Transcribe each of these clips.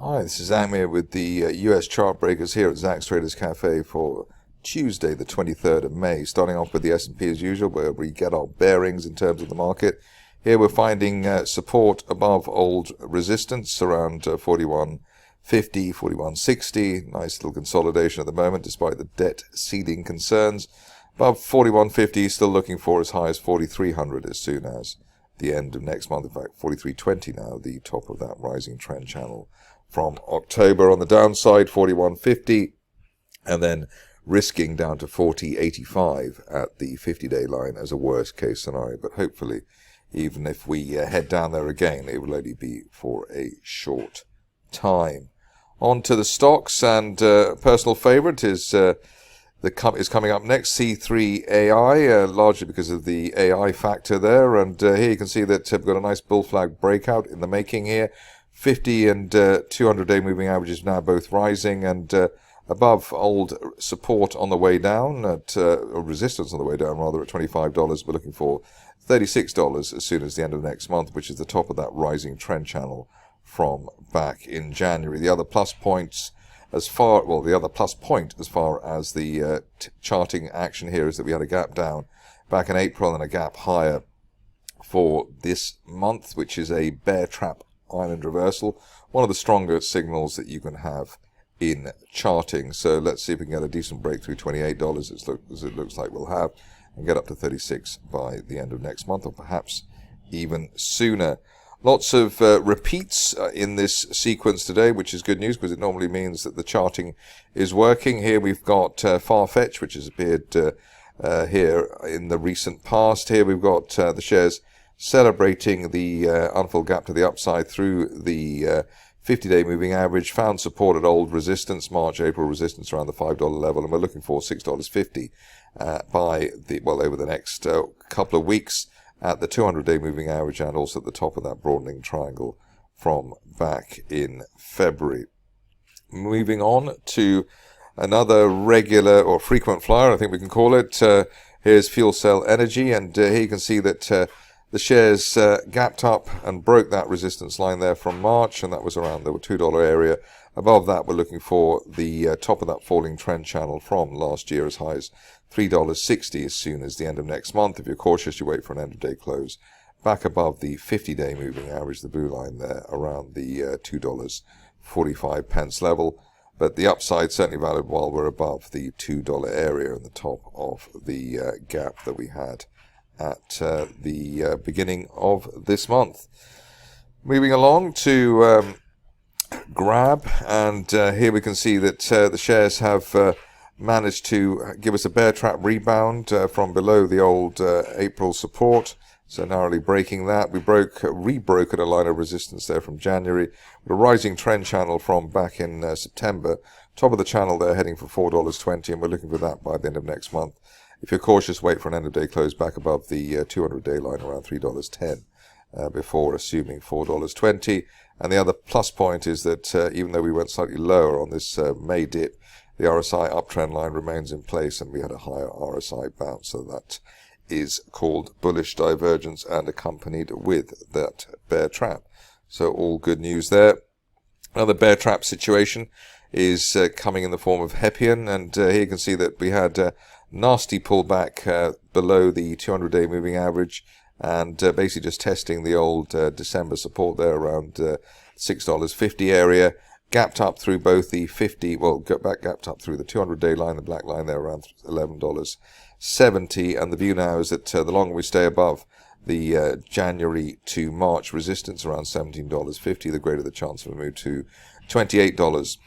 Hi, this is Amir with the US Chartbreakers here at Zach's Traders Cafe for Tuesday, the 23rd of May. Starting off with the S&P as usual, where we get our bearings in terms of the market. Here we're finding support above old resistance around 4150, 4160. Nice little consolidation at the moment, despite the debt ceiling concerns. Above 4150, still looking for as high as 4300 as soon as the end of next month. In fact, 4320 now, the top of that rising trend channel from October. On the downside, 4150, and then risking down to 4085 at the 50-day line as a worst case scenario. But hopefully, even if we head down there again, it will only be for a short time. On to the stocks, and personal favorite is coming up next, C3AI, largely because of the AI factor there. And here you can see that we've got a nice bull flag breakout in the making here. 50 and 200-day moving averages now both rising, and above old support on the way down, at resistance on the way down rather, at $25. We're looking for $36 as soon as the end of next month, which is the top of that rising trend channel from back in January. The other plus points the other plus point as far as the charting action here is that we had a gap down back in April and a gap higher for this month, which is a bear trap island reversal, one of the stronger signals that you can have in charting. So let's see if we can get a decent breakthrough, $28 as it looks like we'll have, and get up to 36 by the end of next month, or perhaps even sooner. Lots of repeats in this sequence today, which is good news because it normally means that the charting is working. Here we've got Farfetch, which has appeared here in the recent past. Here we've got the shares celebrating the unfilled gap to the upside through the 50-day moving average, found support at old resistance, March-April resistance around the $5 level, and we're looking for $6.50 over the next couple of weeks at the 200-day moving average, and also at the top of that broadening triangle from back in February. Moving on to another regular or frequent flyer, I think we can call it. Here's Fuelcell Energy, and here you can see that the shares gapped up and broke that resistance line there from March, and that was around the $2 area. Above that, we're looking for the top of that falling trend channel from last year, as high as $3.60 as soon as the end of next month. If you're cautious, you wait for an end-of-day close back above the 50-day moving average, the blue line there, around the $2.45 level. But the upside certainly valid while we're above the $2 area and the top of the gap that we had at the beginning of this month. Moving along to Grab, and here we can see that the shares have managed to give us a bear trap rebound from below the old April support, so narrowly breaking that. We rebroken a line of resistance there from January, with a rising trend channel from back in September. Top of the channel there heading for $4.20, and we're looking for that by the end of next month. If you're cautious, wait for an end-of-day close back above the 200-day line around $3.10 before assuming $4.20. And the other plus point is that even though we went slightly lower on this May dip, the RSI uptrend line remains in place, and we had a higher RSI bounce. So that is called bullish divergence and accompanied with that bear trap. So all good news there. Another bear trap situation is coming in the form of Hepion, and here you can see that we had nasty pullback below the 200-day moving average, and basically just testing the old December support there around $6.50 area. Gapped up through both the gapped up through the 200-day line, the black line there around $11.70, and the view now is that the longer we stay above the January to March resistance around $17.50, the greater the chance of a move to $28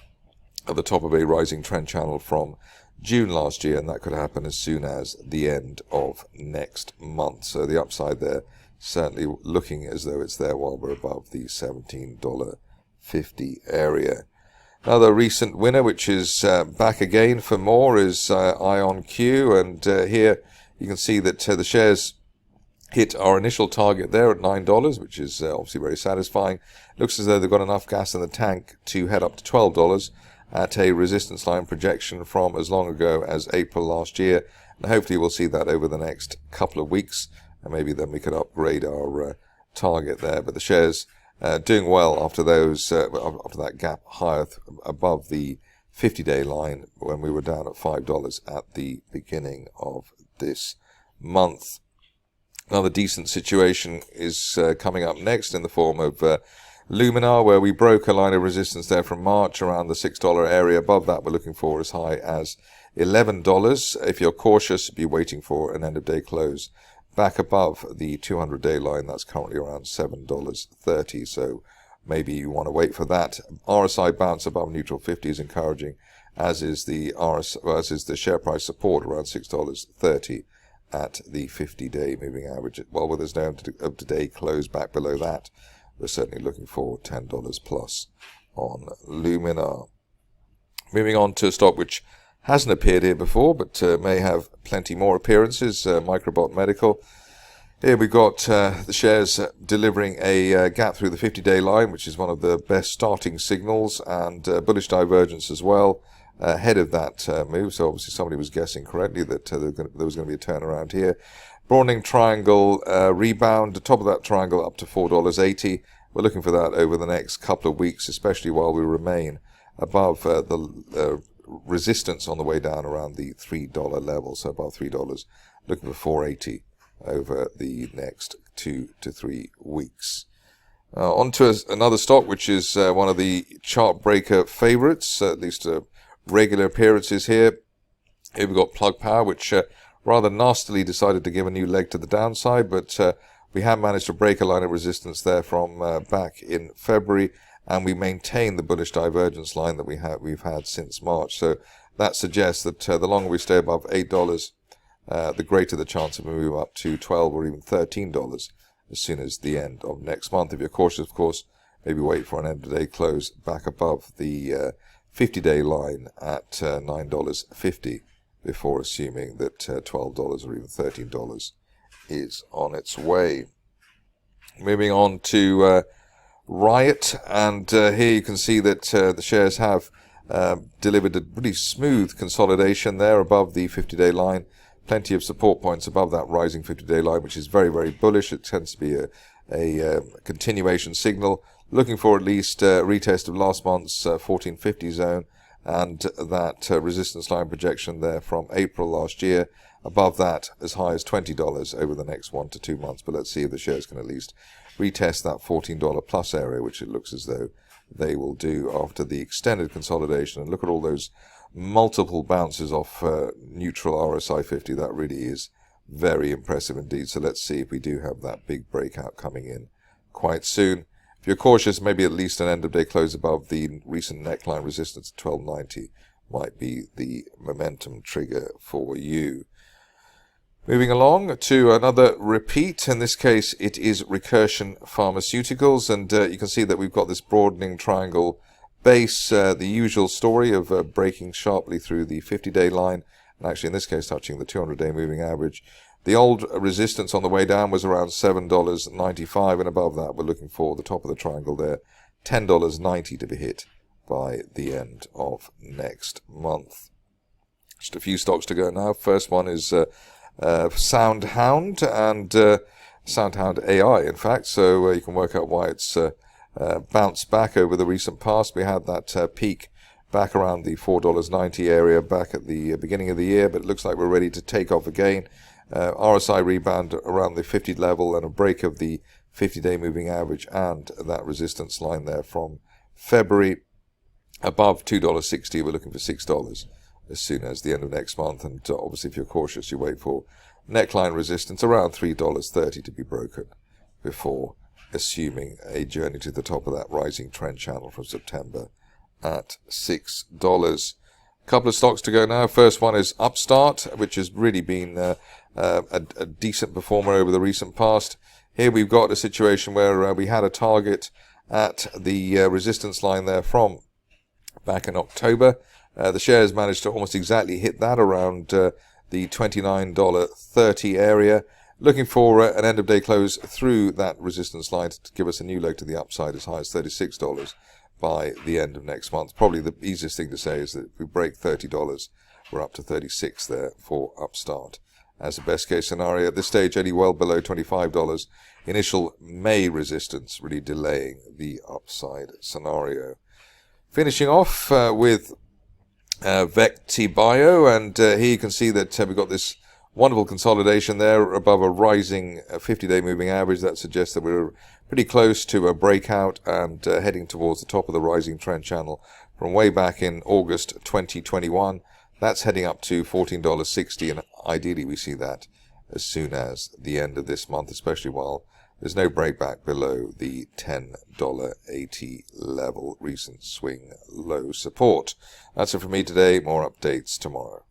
at the top of a rising trend channel from June last year, and that could happen as soon as the end of next month. So the upside there certainly looking as though it's there while we're above the $17.50 area. Another recent winner, which is back again for more, is IONQ, and here you can see that the shares hit our initial target there at $9, which is obviously very satisfying. Looks as though they've got enough gas in the tank to head up to $12 at a resistance line projection from as long ago as April last year, and hopefully we'll see that over the next couple of weeks, and maybe then we could upgrade our target there. But the shares doing well after after that gap higher above the 50-day line when we were down at $5 at the beginning of this month. Another decent situation is coming up next in the form of Luminar, where we broke a line of resistance there from March around the $6 area. Above that, we're looking for as high as $11. If you're cautious, be waiting for an end-of-day close back above the 200-day line. That's currently around $7.30. So maybe you want to wait for that. RSI bounce above neutral 50 is encouraging, as is the share price support around $6.30 at the 50-day moving average. Well, with there's no up-to-day close back below that, we're certainly looking for $10 plus on Luminar. Moving on to a stock which hasn't appeared here before, but may have plenty more appearances, Microbot Medical. Here we've got the shares delivering a gap through the 50-day line, which is one of the best starting signals, and bullish divergence as well ahead of that move. So obviously somebody was guessing correctly that there was going to be a turnaround here. Broadening triangle rebound, the top of that triangle up to $4.80. We're looking for that over the next couple of weeks, especially while we remain above the resistance on the way down around the $3 level, so above $3. Looking for $4.80 over the next 2 to 3 weeks. On to another stock, which is one of the Chartbreaker favorites, at least regular appearances here. Here we've got Plug Power, which rather nastily decided to give a new leg to the downside, but we have managed to break a line of resistance there from back in February, and we maintain the bullish divergence line that we've had since March. So that suggests that the longer we stay above $8, the greater the chance of a move up to $12 or even $13 as soon as the end of next month. If you're cautious, of course, maybe wait for an end-of-day close back above the 50-day line at $9.50 before assuming that $12 or even $13 is on its way. Moving on to Riot, and here you can see that the shares have delivered a pretty smooth consolidation there above the 50-day line. Plenty of support points above that rising 50-day line, which is very, very bullish. It tends to be a continuation signal. Looking for at least a retest of last month's 1450 zone and that resistance line projection there from April last year. Above that, as high as $20 over the next 1 to 2 months. But let's see if the shares can at least retest that $14 plus area, which it looks as though they will do after the extended consolidation. And look at all those multiple bounces off neutral RSI 50. That really is very impressive indeed. So let's see if we do have that big breakout coming in quite soon. If you're cautious, maybe at least an end-of-day close above the recent neckline resistance at $12.90 might be the momentum trigger for you. Moving along to another repeat. In this case, it is Recursion Pharmaceuticals, and you can see that we've got this broadening triangle base, the usual story of breaking sharply through the 50-day line, and actually in this case touching the 200-day moving average. The old resistance on the way down was around $7.95, and above that we're looking for the top of the triangle there, $10.90 to be hit by the end of next month. Just a few stocks to go now. First one is SoundHound, and SoundHound AI, in fact, so you can work out why it's bounced back over the recent past. We had that peak back around the $4.90 area back at the beginning of the year, but it looks like we're ready to take off again. RSI rebound around the 50 level and a break of the 50-day moving average and that resistance line there from February above $2.60. We're looking for $6 as soon as the end of next month, and obviously if you're cautious you wait for neckline resistance around $3.30 to be broken before assuming a journey to the top of that rising trend channel from September at $6. Couple of stocks to go now. First one is Upstart, which has really been a decent performer over the recent past. Here we've got a situation where we had a target at the resistance line there from back in October. The shares managed to almost exactly hit that around the $29.30 area. Looking for an end-of-day close through that resistance line to give us a new leg to the upside as high as $36 by the end of next month. Probably the easiest thing to say is that if we break $30, we're up to $36 there for Upstart as a best case scenario. At this stage, only well below $25. Initial May resistance really delaying the upside scenario. Finishing off with Vectivio, and here you can see that we've got this wonderful consolidation there above a rising 50-day moving average. That suggests that we're pretty close to a breakout and heading towards the top of the rising trend channel from way back in August 2021. That's heading up to $14.60, and ideally we see that as soon as the end of this month, especially while there's no breakback below the $10.80 level, recent swing low support. That's it from me today. More updates tomorrow.